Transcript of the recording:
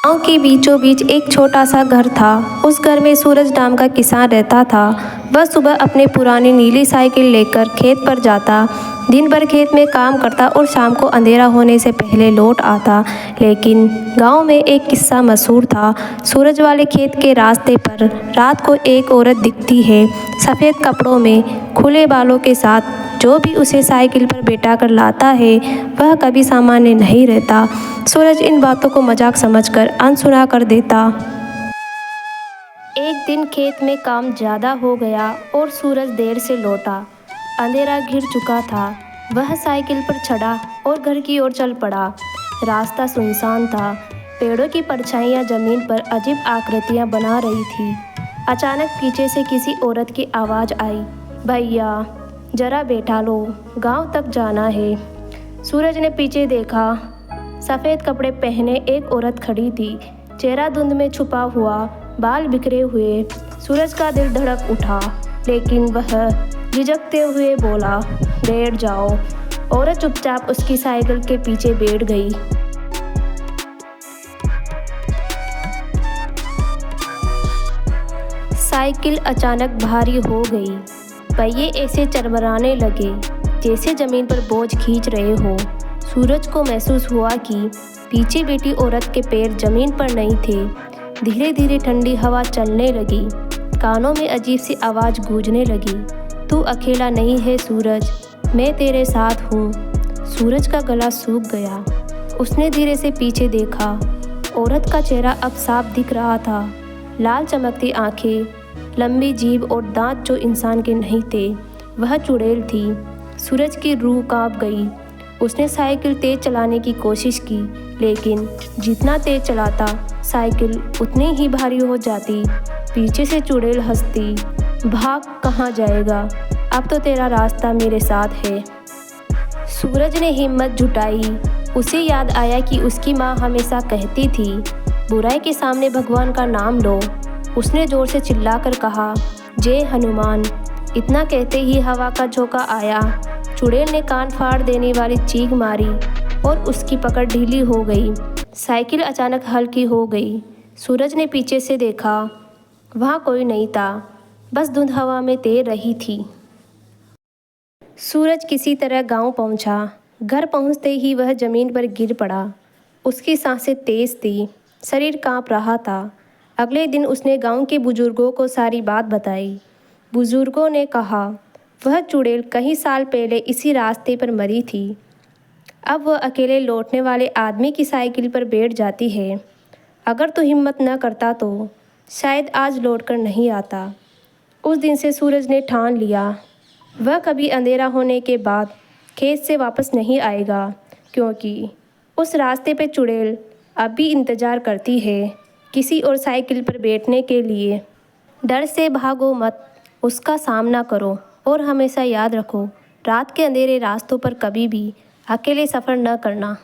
गांव के बीचों बीच एक छोटा सा घर था। उस घर में सूरज नाम का किसान रहता था। वह सुबह अपनी पुरानी नीली साइकिल लेकर खेत पर जाता, दिन भर खेत में काम करता और शाम को अंधेरा होने से पहले लौट आता। लेकिन गांव में एक किस्सा मशहूर था। सूरज वाले खेत के रास्ते पर रात को एक औरत दिखती है, सफ़ेद कपड़ों में, खुले बालों के साथ। जो भी उसे साइकिल पर बैठा कर लाता है वह कभी सामान्य नहीं रहता। सूरज इन बातों को मजाक समझकर अनसुना कर देता। एक दिन खेत में काम ज़्यादा हो गया और सूरज देर से लौटा। अंधेरा घिर चुका था। वह साइकिल पर चढ़ा और घर की ओर चल पड़ा। रास्ता सुनसान था। पेड़ों की परछाइयाँ ज़मीन पर अजीब आकृतियाँ बना रही थी। अचानक पीछे से किसी औरत की आवाज़ आई, भैया जरा बैठा लो, गांव तक जाना है। सूरज ने पीछे देखा। सफ़ेद कपड़े पहने एक औरत खड़ी थी, चेहरा धुंध में छुपा हुआ, बाल बिखरे हुए। सूरज का दिल धड़क उठा, लेकिन वह झिझकते हुए बोला, बैठ जाओ। औरत चुपचाप उसकी साइकिल के पीछे बैठ गई। साइकिल अचानक भारी हो गई। पहिए ऐसे चरमराने लगे जैसे ज़मीन पर बोझ खींच रहे हो। सूरज को महसूस हुआ कि पीछे बैठी औरत के पैर ज़मीन पर नहीं थे। धीरे धीरे ठंडी हवा चलने लगी। कानों में अजीब सी आवाज़ गूंजने लगी, तू अकेला नहीं है सूरज, मैं तेरे साथ हूँ। सूरज का गला सूख गया। उसने धीरे से पीछे देखा। औरत का चेहरा अब साफ दिख रहा था। लाल चमकती आँखें, लंबी जीभ और दांत जो इंसान के नहीं थे। वह चुड़ैल थी। सूरज की रूह कांप गई। उसने साइकिल तेज चलाने की कोशिश की, लेकिन जितना तेज चलाता साइकिल उतनी ही भारी हो जाती। पीछे से चुड़ैल हंसती, भाग कहाँ जाएगा, अब तो तेरा रास्ता मेरे साथ है। सूरज ने हिम्मत जुटाई। उसे याद आया कि उसकी माँ हमेशा कहती थी, बुराई के सामने भगवान का नाम लो। उसने जोर से चिल्लाकर कहा, जय हनुमान। इतना कहते ही हवा का झोंका आया। चुड़ैल ने कान फाड़ देने वाली चीख मारी और उसकी पकड़ ढीली हो गई। साइकिल अचानक हल्की हो गई। सूरज ने पीछे से देखा। वहाँ कोई नहीं था, बस धुंध हवा में तैर रही थी। सूरज किसी तरह गांव पहुंचा। घर पहुंचते ही वह ज़मीन पर गिर पड़ा। उसकी सांसें तेज थी, शरीर कांप रहा था। अगले दिन उसने गांव के बुजुर्गों को सारी बात बताई। बुजुर्गों ने कहा, वह चुड़ैल कई साल पहले इसी रास्ते पर मरी थी। अब वह अकेले लौटने वाले आदमी की साइकिल पर बैठ जाती है। अगर तू हिम्मत न करता तो शायद आज लौटकर नहीं आता। उस दिन से सूरज ने ठान लिया, वह कभी अंधेरा होने के बाद खेत से वापस नहीं आएगा, क्योंकि उस रास्ते पे चुड़ैल अब भी इंतज़ार करती है किसी और साइकिल पर बैठने के लिए। डर से भागो मत, उसका सामना करो और हमेशा याद रखो, रात के अंधेरे रास्तों पर कभी भी अकेले सफ़र न करना।